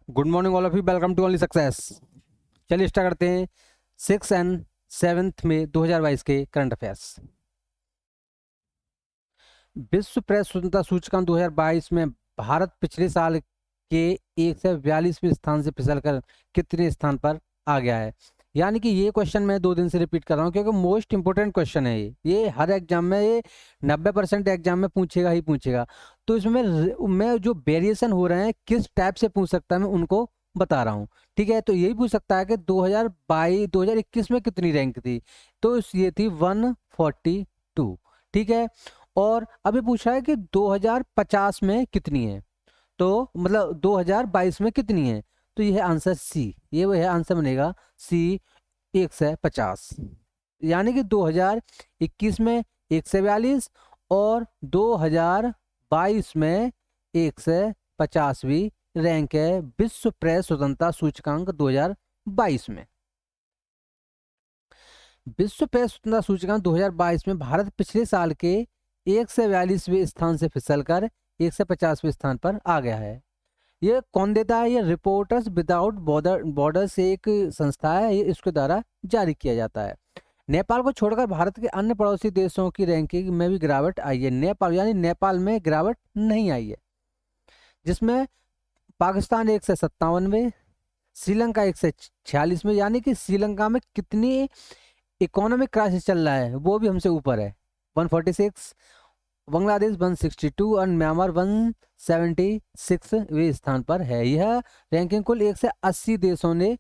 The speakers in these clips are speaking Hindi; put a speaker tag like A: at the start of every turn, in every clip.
A: Good morning all of you, welcome to only success. चलिए स्टार्ट करते हैं 6 एंड 7 में 2022 के करंट अफेयर्स। विश्व प्रेस स्वतंत्रता सूचकांक 2022 में भारत पिछले साल के 142वें स्थान से फिसलकर कितने स्थान पर आ गया है। यानी कि ये क्वेश्चन मैं 2 दिन से रिपीट कर रहा हूँ क्योंकि मोस्ट इंपोर्टेंट क्वेश्चन है ये हर एग्जाम में, ये 90% एग्जाम में पूछेगा ही पूछेगा। तो इसमें मैं जो वेरिएशन हो रहे हैं किस टाइप से पूछ सकता है मैं उनको बता रहा हूँ। ठीक है, तो यही पूछ सकता है कि 2021 में कितनी रैंक थी, तो ये थी 142। ठीक है, और अभी पूछा है कि 2050 में कितनी है, तो मतलब 2022 में कितनी है, तो ये है आंसर सी। ये वो है आंसर बनेगा सी 150। यानी कि 2021 में 142 और 2022 में 150वीं रैंक है विश्व प्रेस स्वतंत्रता सूचकांक 2022 में। विश्व प्रेस स्वतंत्रता सूचकांक 2022 में भारत पिछले साल के 142वें स्थान से फिसलकर 150वें स्थान पर आ गया है। ये कौन देता है? ये रिपोर्टर्स विदाउट बॉर्डर्स एक संस्था है, ये इसके द्वारा जारी किया जाता है। नेपाल को छोड़कर भारत के अन्य पड़ोसी देशों की रैंकिंग में भी गिरावट आई है। नेपाल में गिरावट नहीं आई है, जिसमें पाकिस्तान 157वें, श्रीलंका 146 में, यानी कि श्रीलंका में कितनी इकोनॉमिक क्राइसिस चल रहा है वो भी हमसे ऊपर है, 146। बांग्लादेश 162 और म्यांमार 176वें स्थान पर है। यह रैंकिंग कुल 180 देशों ने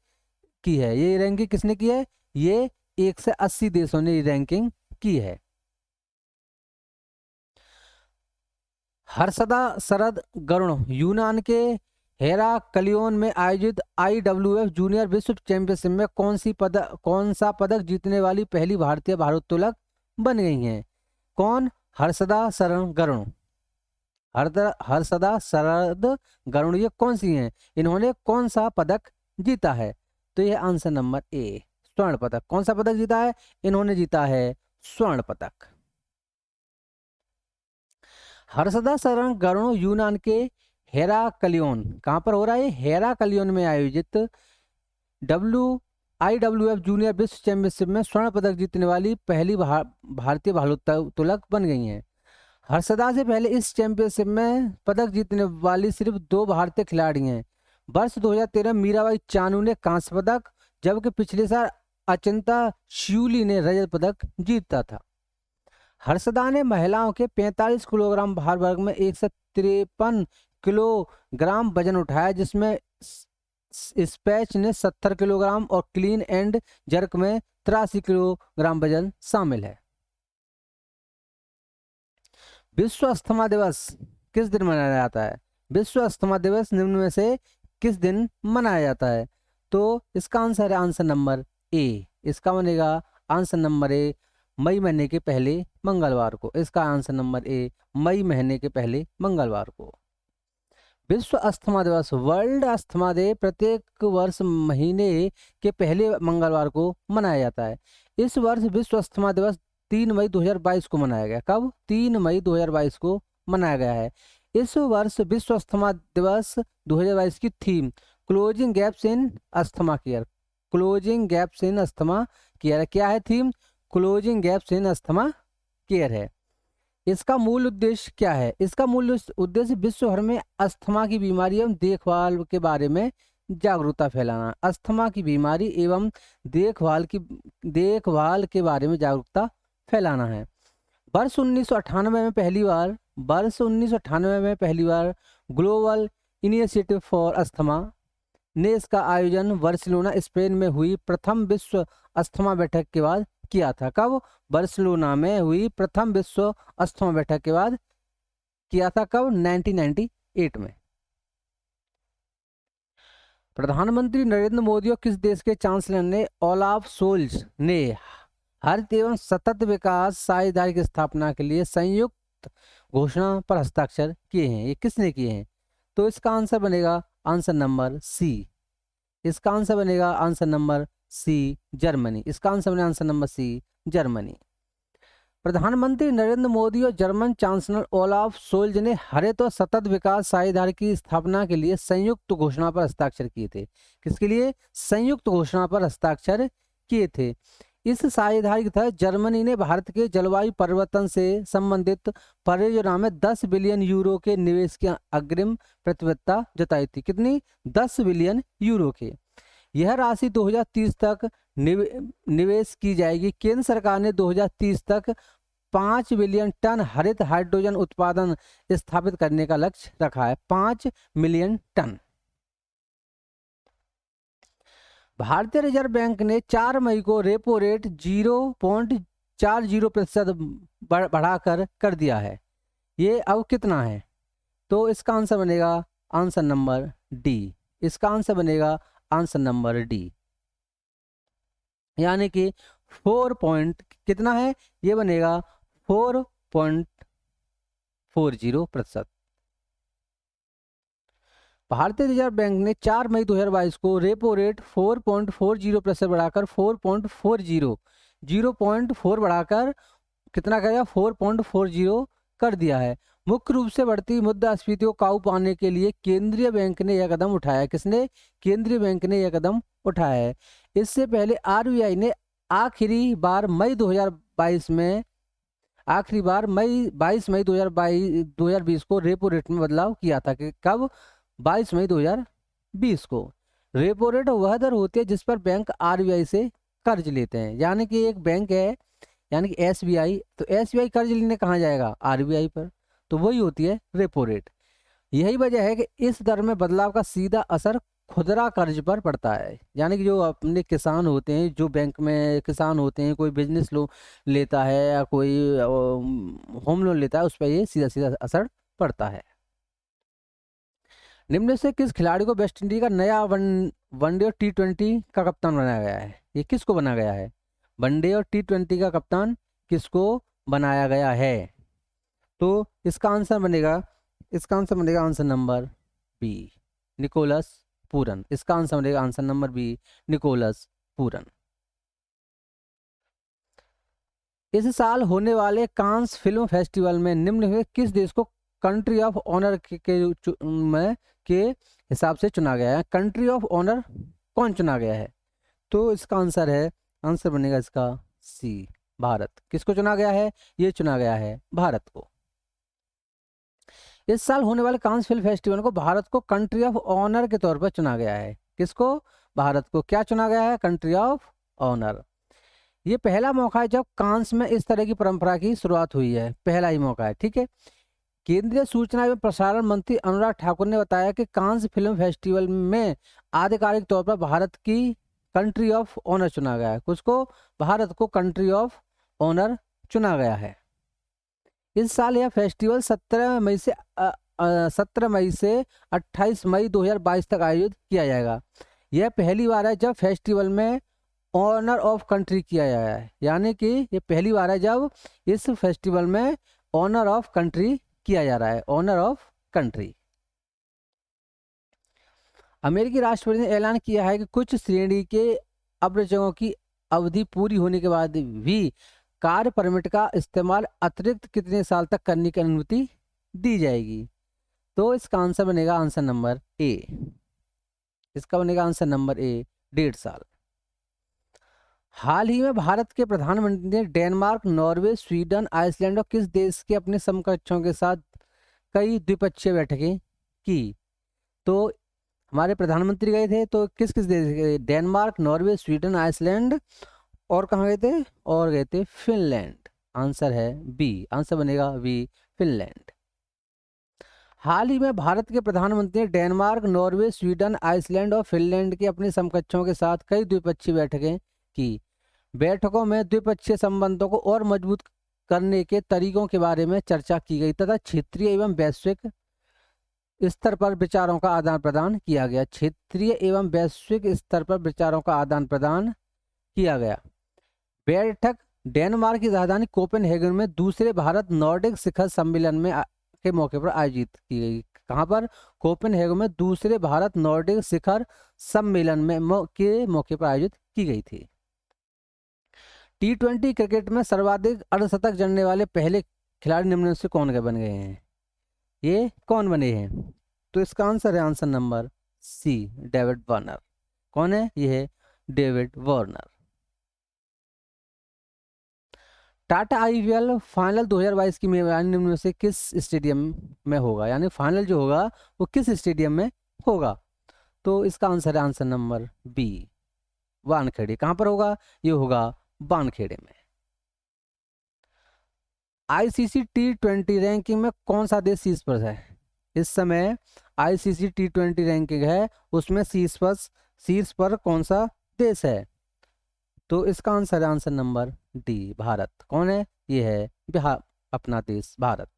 A: की है। ये रैंकिंग किसने की है? ये 180 देशों ने रैंकिंग की है। हर्षदा शरद गरुण यूनान के हेराक्लियोन में आयोजित IWF जूनियर विश्व चैंपियनशिप में कौन सा पदक जीतने वाली पहली भारतीय भारोत्तोलक बन गई हैं? कौन? हर्षदा शरण गरुण। हर्षदा शरद गरुण ये कौन सी हैं? इन्होंने कौन सा पदक जीता है? तो यह आंसर नंबर ए, स्वर्ण पदक। कौन सा पदक जीता है? इन्होंने जीता है स्वर्ण पदक। हर्षदा शरण गरुण यूनान के हेराक्लियोन, कहां पर हो रहा है? हेराक्लियोन में आयोजित IWF जूनियर विश्व चैंपियनशिप में स्वर्ण पदक जीतने वाली पहली भारतीय भारोत्तोलक बन गई हैं। हर्षदा से पहले इस चैंपियनशिप में पदक जीतने वाली सिर्फ 2 भारतीय खिलाड़ी हैं। वर्ष 2013 मीराबाई चानू ने कांस्य पदक, जबकि पिछले साल अचिंता श्यूली ने रजत पदक जीता था। हर्षदा ने महिलाओं के 45 किलोग्राम भार वर्ग में 153 किलोग्राम वजन उठाया, जिसमें स्पैच ने 70 किलोग्राम और क्लीन एंड जर्क में 83 किलोग्राम वजन शामिल है। विश्व अस्थमा दिवस किस दिन मनाया जाता है? विश्व अस्थमा दिवस निम्न में से किस दिन मनाया जाता है? तो इसका आंसर है आंसर नंबर ए। इसका बनेगा आंसर नंबर ए, मई महीने के पहले मंगलवार को। इसका आंसर नंबर ए, मई महीने के पहले मंगलवार को। विश्व अस्थमा दिवस, वर्ल्ड अस्थमा डे प्रत्येक वर्ष महीने के पहले मंगलवार को मनाया जाता है। इस वर्ष विश्व अस्थमा दिवस 3 मई 2022 को मनाया गया। कब? 3 मई 2022 को मनाया गया है। इस वर्ष विश्व अस्थमा दिवस 2022 की theme closing gaps in asthma care. Closing gaps in asthma care क्या है? Theme closing gaps in asthma care है। इसका मूल उद्देश्य क्या है? इसका मूल उद्देश्य विश्व भर में अस्थमा की बीमारी एवं देखभाल के बारे में जागरूकता फैलाना। अस्थमा की बीमारी एवं देखभाल के बारे में जागरूकता फैलाना है। वर्ष 1998 में पहली बार ग्लोबल इनिशिएटिव फॉर अस्थमा ने इसका आयोजन बार्सिलोना स्पेन में हुई प्रथम विश्व अस्थमा बैठक के बाद किया था। कब? बार्सिलोना में हुई प्रथम विश्व अस्थमा बैठक के बाद किया था। कब? 1998 में। प्रधानमंत्री नरेंद्र मोदी और किस देश के चांसलर ने ओलाफ सोल्ज ने हरित एवं सतत विकास साझेदारी की स्थापना के लिए संयुक्त घोषणा पर हस्ताक्षर किए हैं? ये किसने किए हैं? तो इसका आंसर बनेगा आंसर नंबर सी। इसका आंसर बनेगा आंसर नंबर सी, जर्मनी। इसका आंसर बनेगा आंसर नंबर सी, जर्मनी। प्रधानमंत्री नरेंद्र मोदी और जर्मन चांसलर ओलाफ शोल्ज ने हरित और सतत विकास साझेदारी की स्थापना के लिए संयुक्त घोषणा पर हस्ताक्षर किए थे। किसके लिए? संयुक्त घोषणा पर हस्ताक्षर किए थे। इस साझेदारी के तहत जर्मनी ने भारत के जलवायु परिवर्तन से संबंधित परियोजना में 10 बिलियन यूरो के निवेश की अग्रिम प्रतिबद्धता जताई थी। कितनी? 10 बिलियन यूरो के। यह राशि 2030 तक निवेश की जाएगी। केंद्र सरकार ने 2030 तक 5 बिलियन टन हरित हाइड्रोजन उत्पादन स्थापित करने का लक्ष्य रखा है। 5 मिलियन टन। भारतीय रिजर्व बैंक ने 4 मई को रेपो रेट 0.40% बढ़ाकर कर दिया है। ये अब कितना है? तो इसका आंसर बनेगा आंसर नंबर डी। इसका आंसर बनेगा आंसर नंबर डी, यानी कि 4 कितना है? ये बनेगा 4.40%। भारतीय रिजर्व बैंक ने 4 मई 2022 को रेपो रेट 4.40% बढ़ाकर 0.4 बढ़ाकर कितना करेगा? 4.40 कर दिया है। मुख्य रूप से बढ़ती मुद्रास्फीति को काबू पाने के लिए केंद्रीय बैंक ने यह कदम उठाया है। किसने? केंद्रीय बैंक ने यह कदम उठाया है। इससे पहले आरबीआई ने आखिरी बार 22 मई 2020 को रेपो रेट में बदलाव किया था। कि कब? 22 मई 2020 को। रेपो रेट वह दर होती है जिस पर बैंक आरबीआई से कर्ज लेते हैं। यानी कि एक बैंक है, यानी कि एसबीआई, तो एसबीआई कर्ज लेने कहाँ जाएगा? आरबीआई पर। तो वही होती है रेपो रेट। यही वजह है कि इस दर में बदलाव का सीधा असर खुदरा कर्ज पर पड़ता है। यानी कि जो अपने किसान होते हैं, जो बैंक में किसान होते हैं, कोई बिजनेस लोन लेता है या कोई होम लोन लेता है, उस पर ये सीधा सीधा असर पड़ता है। निम्न से किस खिलाड़ी को वेस्ट इंडीज का नया वनडे और T20 का कप्तान बनाया गया है? ये किसको बनाया गया है? वनडे और T20 का कप्तान किसको बनाया गया है? तो इसका आंसर बनेगा answer number B, Nicholas Pooran. इसका आंसर बनेगा answer number B, Nicholas Pooran. इस साल होने वाले कांस फिल्म फेस्टिवल में निम्न में किस देश को कंट्री ऑफ ऑनर के हिसाब से चुना गया है? कंट्री ऑफ ऑनर कौन चुना गया है? तो इसका आंसर बनेगा इसका सी, भारत। किसको चुना गया है? ये चुना गया है भारत को। इस साल होने वाले कांस फिल्म फेस्टिवल को भारत को कंट्री ऑफ ऑनर के तौर पर चुना गया है। किसको? भारत को क्या चुना गया है? Country of honour. ये पहला मौका है जब कांस में इस तरह की परंपरा की शुरुआत हुई है। पहला ही मौका है, ठीक है। केंद्रीय सूचना एवं प्रसारण मंत्री अनुराग ठाकुर ने बताया कि कांस फिल्म फेस्टिवल में आधिकारिक तौर पर भारत की कंट्री ऑफ ऑनर चुना गया है। किसको? भारत को कंट्री ऑफ ऑनर चुना गया है। इस साल यह फेस्टिवल 17 मई से 28 मई 2022 तक आयोजित किया जाएगा। यह पहली बार है जब फेस्टिवल में ऑनर ऑफ कंट्री किया जाएगा है। यानी कि ये पहली बार है जब इस फेस्टिवल में ऑनर ऑफ कंट्री किया जा रहा है। Honour of country. अमेरिकी राष्ट्रपति ने ऐलान किया है कि कुछ श्रेणी के अब्रजकों की अवधि पूरी होने के बाद भी कार्य परमिट का इस्तेमाल अतिरिक्त कितने साल तक करने की अनुमति दी जाएगी? तो इसका आंसर बनेगा आंसर नंबर ए। इसका बनेगा आंसर नंबर ए, 1.5 साल। हाल ही में भारत के प्रधानमंत्री ने डेनमार्क, नॉर्वे, स्वीडन, आइसलैंड और किस देश के अपने समकक्षों के साथ कई द्विपक्षीय बैठकें की? तो हमारे प्रधानमंत्री गए थे, तो किस किस देश गए? डेनमार्क, नॉर्वे, स्वीडन, आइसलैंड और कहाँ गए थे? और गए थे फिनलैंड। आंसर है बी, आंसर बनेगा बी, फिनलैंड। हाल ही में भारत के प्रधानमंत्री ने डेनमार्क, नॉर्वे, स्वीडन, आइसलैंड और फिनलैंड के अपने समकक्षों के साथ कई द्विपक्षीय बैठकें की। बैठकों में द्विपक्षीय संबंधों को और मजबूत करने के तरीकों के बारे में चर्चा की गई तथा क्षेत्रीय एवं वैश्विक स्तर पर विचारों का आदान प्रदान किया गया। क्षेत्रीय एवं वैश्विक स्तर पर विचारों का आदान प्रदान किया गया। बैठक डेनमार्क की राजधानी कोपेनहेगन में दूसरे भारत नॉर्डिक शिखर सम्मेलन में के मौके पर आयोजित की गई। कहाँ पर? कोपेनहेगन में दूसरे भारत नॉर्डिक शिखर सम्मेलन में के मौके पर आयोजित की गई थी। T20 क्रिकेट में सर्वाधिक अर्धशतक जड़ने वाले पहले खिलाड़ी निम्न में से कौन बन गए हैं? ये कौन बने हैं? तो इसका आंसर है answer number C, David Warner. कौन है? ये है David Warner. Tata IPL final 2022 की मेजबानी निम्न में से किस स्टेडियम में होगा? यानी फाइनल जो होगा वो किस स्टेडियम में होगा? तो इसका आंसर है आंसर नंबर बी, वानखेड़े। कहां पर होगा? ये होगा वानखेड़े में। आईसीसी T20 रैंकिंग में कौन सा देश शीर्ष पर है? इस समय आईसीसी T20 रैंकिंग है, उसमें शीर्ष पर कौन सा देश है? तो इसका आंसर है आंसर नंबर डी, भारत। कौन है? ये है बिहार, अपना देश भारत।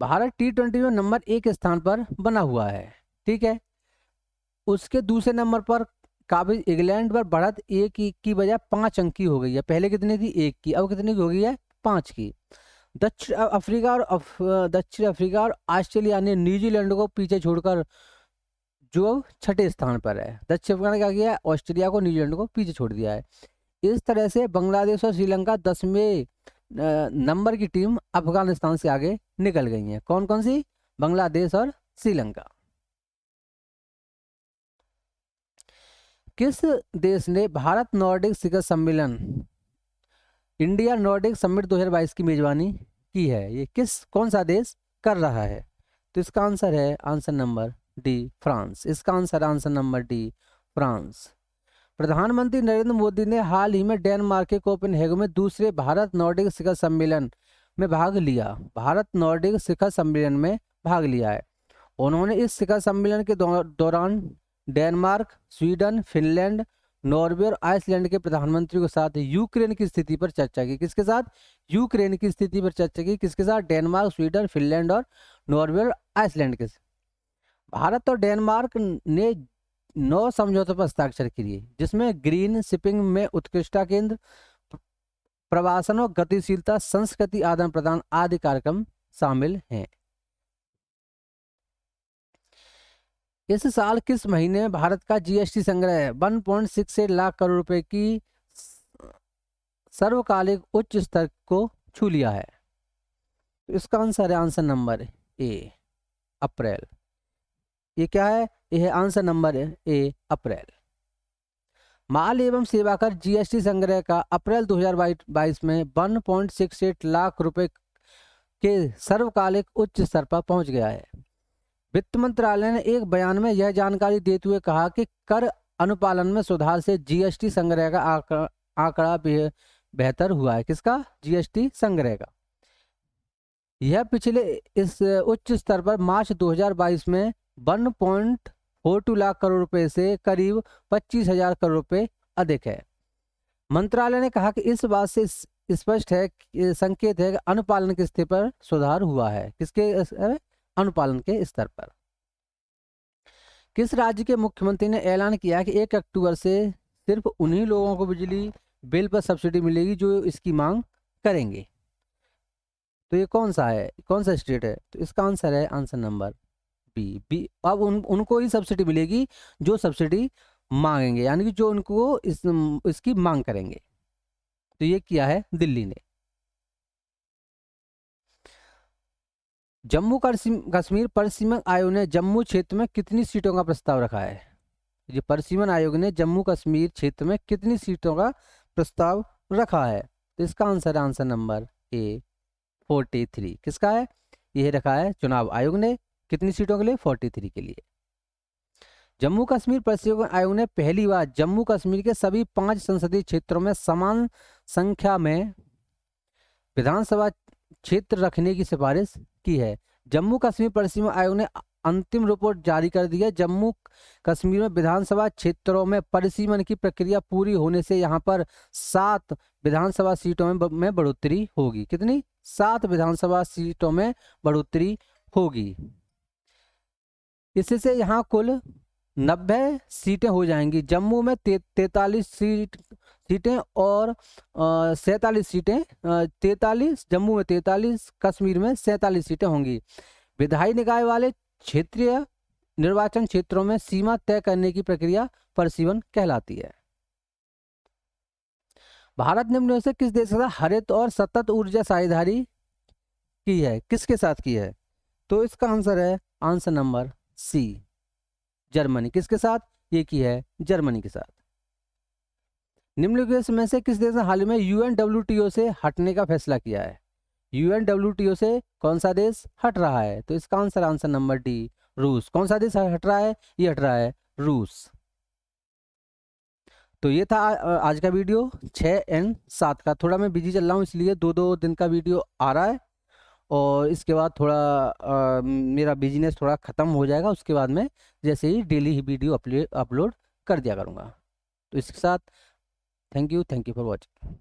A: भारत T20 में नंबर 1 स्थान पर बना हुआ है, ठीक है। उसके दूसरे नंबर पर काबिज इंग्लैंड पर बढ़त एक की बजाय 5 अंक की हो गई है। पहले कितनी थी? 1 की, अब कितनी की हो गई है? 5 की। दक्षिण अफ्रीका और ऑस्ट्रेलिया ने न्यूजीलैंड को पीछे छोड़कर जो छठे स्थान पर है। दक्षिण अफ्रीका ने क्या किया है? ऑस्ट्रेलिया को, न्यूजीलैंड को पीछे छोड़ दिया है। इस तरह से बांग्लादेश और श्रीलंका 10वें नंबर की टीम अफगानिस्तान से आगे निकल गई हैं। कौन कौन सी? बांग्लादेश और श्रीलंका। किस देश ने भारत नॉर्डिक शिखर सम्मेलन, इंडिया नॉर्डिक समिट 2022 की मेजबानी की है? ये कौन सा देश कर रहा है? तो इसका आंसर है आंसर नंबर डी, फ्रांस। इसका answer answer number D, France. प्रधानमंत्री नरेंद्र मोदी ने हाल ही में डेनमार्क के कोपेनहेगन में दूसरे भारत नॉर्डिक शिखर सम्मेलन में भाग लिया। भारत नॉर्डिक शिखर सम्मेलन में भाग लिया है। उन्होंने इस शिखर सम्मेलन के दौरान डेनमार्क, स्वीडन, फिनलैंड, नॉर्वे और आइसलैंड के प्रधानमंत्रियों के साथ यूक्रेन की स्थिति पर चर्चा की। किसके साथ? यूक्रेन की स्थिति पर चर्चा की। किसके साथ? डेनमार्क, स्वीडन, फिनलैंड और नॉर्वे और आइसलैंड के। भारत और डेनमार्क ने 9 समझौतों पर हस्ताक्षर किए, जिसमें ग्रीन शिपिंग में उत्कृष्टता केंद्र, प्रवासन और गतिशीलता, संस्कृति आदान प्रदान आदि कार्यक्रम शामिल हैं। इस साल किस महीने में भारत का जीएसटी संग्रह 1.68 लाख करोड़ रुपए की सर्वकालिक उच्च स्तर को छू लिया है? तो इसका आंसर है आंसर नंबर ए, अप्रैल। ये क्या है? ये है आंसर नंबर ए, अप्रैल। माल एवं सेवा कर जीएसटी संग्रह का अप्रैल 2022 में 1.68 लाख रुपए के सर्वकालिक उच्च स्तर पर पहुंच गया है। वित्त मंत्रालय ने एक बयान में यह जानकारी देते हुए कहा कि कर अनुपालन में सुधार से जीएसटी संग्रह का आंकड़ा बेहतर हुआ है। किसका? जीएसटी संग्रह का। यह पिछले इस उच्च स्तर पर मार्च 2022 में 1.42 लाख करोड़ रुपए से करीब 25,000 करोड़ रुपए अधिक है। मंत्रालय ने कहा कि इस बात से स्पष्ट है, संकेत है कि अनुपालन की स्थिति पर सुधार हुआ है। किसके? अनुपालन के स्तर पर। किस राज्य के मुख्यमंत्री ने ऐलान किया कि 1 अक्टूबर से सिर्फ उन्हीं लोगों को बिजली बिल पर सब्सिडी मिलेगी जो इसकी मांग करेंगे? तो ये कौन सा है? कौन सा स्टेट है? तो इसका आंसर है आंसर नंबर बी। अब उनको ही सब्सिडी मिलेगी जो सब्सिडी मांगेंगे, यानी कि जो उनको इसकी मांग करेंगे। तो ये किया है दिल्ली ने। जम्मू कश्मीर परिसीमन आयोग ने जम्मू क्षेत्र में कितनी सीटों का प्रस्ताव रखा है? ये परिसीमन आयोग ने जम्मू कश्मीर क्षेत्र में कितनी सीटों का प्रस्ताव रखा है? तो इसका आंसर है आंसर नंबर ए, 43। किसका है? यह रखा है चुनाव आयोग ने। कितनी सीटों के लिए? 43 के लिए। जम्मू कश्मीर परिसीमन आयोग ने पहली बार जम्मू कश्मीर के सभी 5 संसदीय क्षेत्रों में समान संख्या में विधानसभा क्षेत्र रखने की सिफारिश की है। जम्मू कश्मीर परिसीमन आयोग ने अंतिम रिपोर्ट जारी कर दी है। जम्मू कश्मीर में विधानसभा क्षेत्रों में परिसीमन की प्रक्रिया पूरी होने से यहां पर 7 विधानसभा सीटों में बढ़ोतरी होगी। कितनी? 7 विधानसभा सीटों में बढ़ोतरी होगी। इससे यहाँ कुल 90 सीटें हो जाएंगी। जम्मू में 43 सीटें और 47 सीटें, 43 जम्मू में, 43 कश्मीर में 47 सीटें होंगी। विधायी निकाय वाले क्षेत्रीय निर्वाचन क्षेत्रों में सीमा तय करने की प्रक्रिया परिसीमन कहलाती है। भारत निम्न में से किस देश के साथ हरित और सतत ऊर्जा साझेदारी की है, किसके साथ की है? तो इसका आंसर है आंसर नंबर सी, जर्मनी। किसके साथ ये की है? जर्मनी के साथ। निम्नलिखित में से किस देश ने हाल ही में UNWTO से हटने का फैसला किया है? UNWTO से कौन सा देश हट रहा है? तो इसका आंसर आंसर नंबर डी, रूस। कौन सा देश हट रहा है? ये हट रहा है रूस। तो ये था आज का वीडियो 6 एंड 7 का। थोड़ा मैं बिजी चल रहा हूँ इसलिए 2-2 दिन का वीडियो आ रहा है, और इसके बाद थोड़ा मेरा बिजनेस थोड़ा ख़त्म हो जाएगा, उसके बाद मैं जैसे ही डेली ही वीडियो अपलोड कर दिया करूँगा। तो इसके साथ थैंक यू फॉर वॉचिंग।